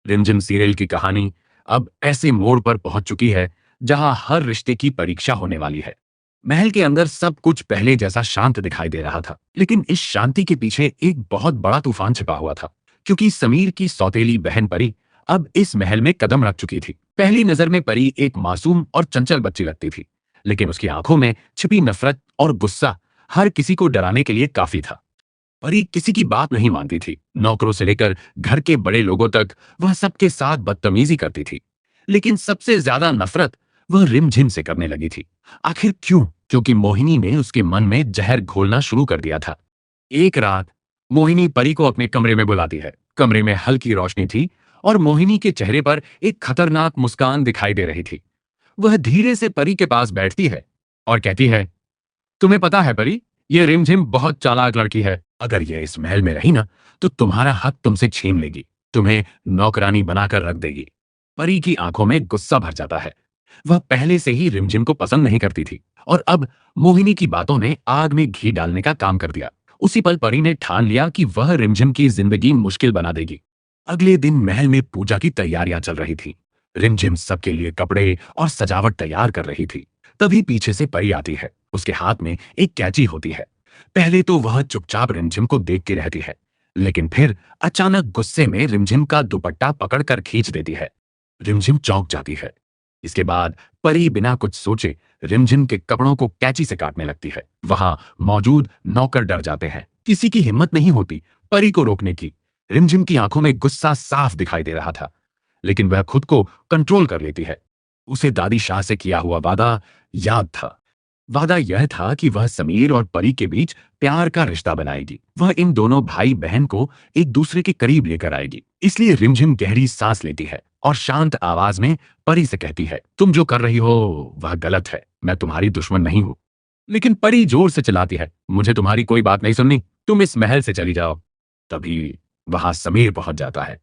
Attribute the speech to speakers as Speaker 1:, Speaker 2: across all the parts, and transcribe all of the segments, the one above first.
Speaker 1: रिमझिम सीरियल की कहानी अब ऐसे मोड़ पर पहुंच चुकी है जहां हर रिश्ते की परीक्षा होने वाली है। महल के अंदर सब कुछ पहले जैसा शांत दिखाई दे रहा था, लेकिन इस शांति के पीछे एक बहुत बड़ा तूफान छिपा हुआ था। क्योंकि समीर की सौतेली बहन परी अब इस महल में कदम रख चुकी थी। पहली नजर में परी एक मासूम और चंचल बच्ची लगती थी, लेकिन उसकी आंखों में छिपी नफरत और गुस्सा हर किसी को डराने के लिए काफी था। परी किसी की बात नहीं मानती थी, नौकरों से लेकर घर के बड़े लोगों तक वह सबके साथ बदतमीजी करती थी। लेकिन सबसे ज्यादा नफरत वह रिमझिम से करने लगी थी। आखिर क्यों? क्योंकि मोहिनी ने उसके मन में जहर घोलना शुरू कर दिया था। एक रात मोहिनी परी को अपने कमरे में बुलाती है। कमरे में हल्की रोशनी थी और मोहिनी के चेहरे पर एक खतरनाक मुस्कान दिखाई दे रही थी। वह धीरे से परी के पास बैठती है और कहती है, तुम्हें पता है परी, ये रिमझिम बहुत चालाक लड़की है। अगर ये इस महल में रही ना, तो तुम्हारा हक तुमसे छीन लेगी, तुम्हें नौकरानी बनाकर रख देगी। परी की आंखों में गुस्सा भर जाता है। वह पहले से ही रिमझिम को पसंद नहीं करती थी, और अब मोहिनी की बातों ने आग में घी डालने का काम कर दिया। उसी पल परी ने ठान लिया कि वह रिमझिम की जिंदगी मुश्किल बना देगी। अगले दिन महल में पूजा की तैयारियां चल रही थी। रिमझिम सबके लिए कपड़े और सजावट तैयार कर रही थी। तभी पीछे से परी आती है। उसके हाथ में एक कैंची होती है। पहले तो वह चुपचाप रिमझिम को देखती रहती है, लेकिन फिर अचानक गुस्से में रिमझिम का दुपट्टा पकड़कर खींच देती है। रिमझिम चौंक जाती है। इसके बाद परी बिना कुछ सोचे रिमझिम के कपड़ों को कैंची से काटने लगती है। वहां मौजूद नौकर डर जाते हैं। किसी की हिम्मत नहीं होती परी को रोकने की। रिमझिम की आंखों में गुस्सा साफ दिखाई दे रहा था, लेकिन वह खुद को कंट्रोल कर लेती है। उसे दादी शाह से किया हुआ वादा याद था। वादा यह था कि वह समीर और परी के बीच प्यार का रिश्ता बनाएगी। वह इन दोनों भाई बहन को एक दूसरे के करीब लेकर आएगी। इसलिए रिमझिम गहरी सांस लेती है और शांत आवाज में परी से कहती है, तुम जो कर रही हो वह गलत है। मैं तुम्हारी दुश्मन नहीं हूं। लेकिन परी जोर से चिल्लाती है, मुझे तुम्हारी कोई बात नहीं सुननी, तुम इस महल से चली जाओ। तभी वहां समीर पहुंच जाता है।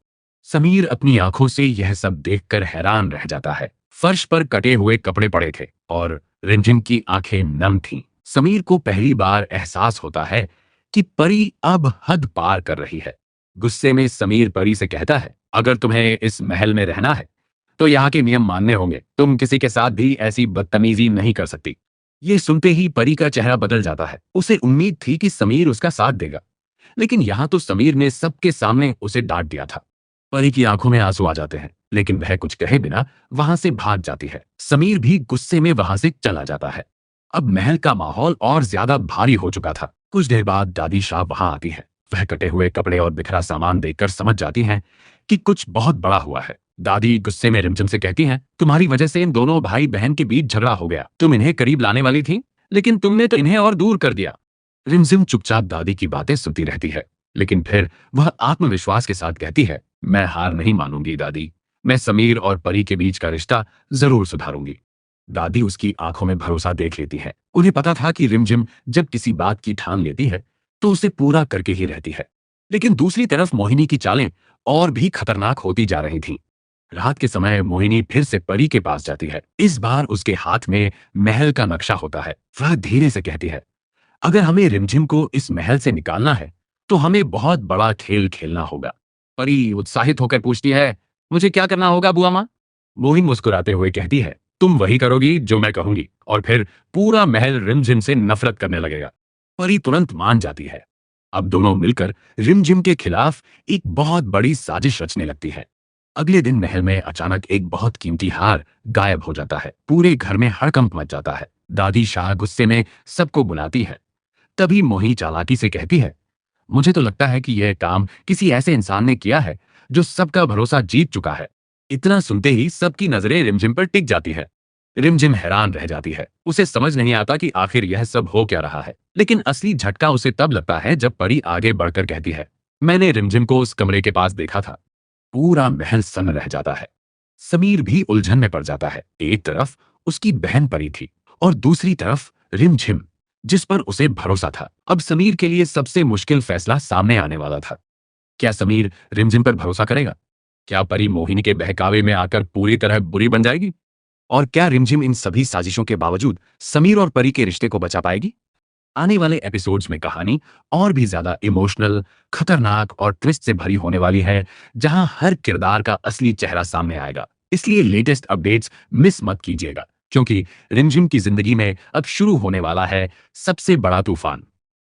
Speaker 1: समीर अपनी आंखों से यह सब देखकर हैरान रह जाता है। फर्श पर कटे हुए कपड़े पड़े थे और रिमझिम की आंखें नम थीं। समीर को पहली बार एहसास होता है कि परी अब हद पार कर रही है। गुस्से में समीर परी से कहता है, अगर तुम्हें इस महल में रहना है तो यहाँ के नियम मानने होंगे। तुम किसी के साथ भी ऐसी बदतमीजी नहीं कर सकती। ये सुनते ही परी का चेहरा बदल जाता है। उसे उम्मीद थी कि समीर उसका साथ देगा, लेकिन यहाँ तो समीर ने सबके सामने उसे डांट दिया था। परी की आंखों में आंसू आ जाते हैं, लेकिन वह कुछ कहे बिना वहां से भाग जाती है। समीर भी गुस्से में वहां से चला जाता है। अब महल का माहौल और ज्यादा भारी हो चुका था। कुछ देर बाद दादी शाह वहां आती है। वह कटे हुए कपड़े और बिखरा सामान देखकर समझ जाती हैं कि कुछ बहुत बड़ा हुआ है। दादी गुस्से में रिमझिम से कहती हैं, तुम्हारी वजह से इन दोनों भाई बहन के बीच झगड़ा हो गया। तुम इन्हें करीब लाने वाली थी, लेकिन तुमने तो इन्हें और दूर कर दिया। रिमझिम चुपचाप दादी की बातें सुनती रहती है, लेकिन फिर वह आत्मविश्वास के साथ कहती है, मैं हार नहीं मानूंगी दादी। मैं समीर और परी के बीच का रिश्ता जरूर सुधारूंगी। दादी उसकी आंखों में भरोसा देख लेती है। उन्हें पता था कि रिमझिम जब किसी बात की ठान लेती है तो उसे पूरा करके ही रहती है। लेकिन दूसरी तरफ मोहिनी की चालें और भी खतरनाक होती जा रही थीं। रात के समय मोहिनी फिर से परी के पास जाती है। इस बार उसके हाथ में महल का नक्शा होता है। वह धीरे से कहती है, अगर हमें रिमझिम को इस महल से निकालना है तो हमें बहुत बड़ा खेल खेलना होगा। परी उत्साहित होकर पूछती है, मुझे क्या करना होगा बुआ माँ? मोहिनी मुस्कुराते हुए कहती है, तुम वही करोगी जो मैं कहूंगी, और फिर पूरा महल रिमझिम से नफरत करने लगेगा। परी तुरंत मान जाती है। अब दोनों मिलकर रिमझिम के खिलाफ एक बहुत बड़ी साजिश रचने लगती है। अगले दिन महल में अचानक एक बहुत कीमती हार गायब हो जाता है। पूरे घर में हड़कंप मच जाता है। दादी शाह गुस्से में सबको बुलाती है। तभी मोहिनी चालाकी से कहती है, मुझे तो लगता है कि यह काम किसी ऐसे इंसान ने किया है जो सबका भरोसा जीत चुका है। इतना सुनते ही सबकी नजरें रिमझिम पर टिक जाती है। रिमझिम हैरान रह जाती है। उसे समझ नहीं आता कि आखिर यह सब हो क्या रहा है। लेकिन असली झटका उसे तब लगता है जब परी आगे बढ़कर कहती है, मैंने रिमझिम को उस कमरे के पास देखा था। पूरा महल सन्न रह जाता है। समीर भी उलझन में पड़ जाता है। एक तरफ उसकी बहन परी थी और दूसरी तरफ रिमझिम, जिस पर उसे भरोसा था। अब समीर के लिए सबसे मुश्किल फैसला सामने आने वाला था। क्या समीर रिमझिम पर भरोसा करेगा? क्या परी मोहिनी के बहकावे में आकर पूरी तरह बुरी बन जाएगी? और क्या रिमझिम इन सभी साजिशों के बावजूद समीर और परी के रिश्ते को बचा पाएगी? आने वाले एपिसोड्स में कहानी और भी ज्यादा इमोशनल, खतरनाक और ट्विस्ट से भरी होने वाली है, जहां हर किरदार का असली चेहरा सामने आएगा। इसलिए लेटेस्ट अपडेट्स मिस मत कीजिएगा, क्योंकि रिमझिम की जिंदगी में अब शुरू होने वाला है सबसे बड़ा तूफान।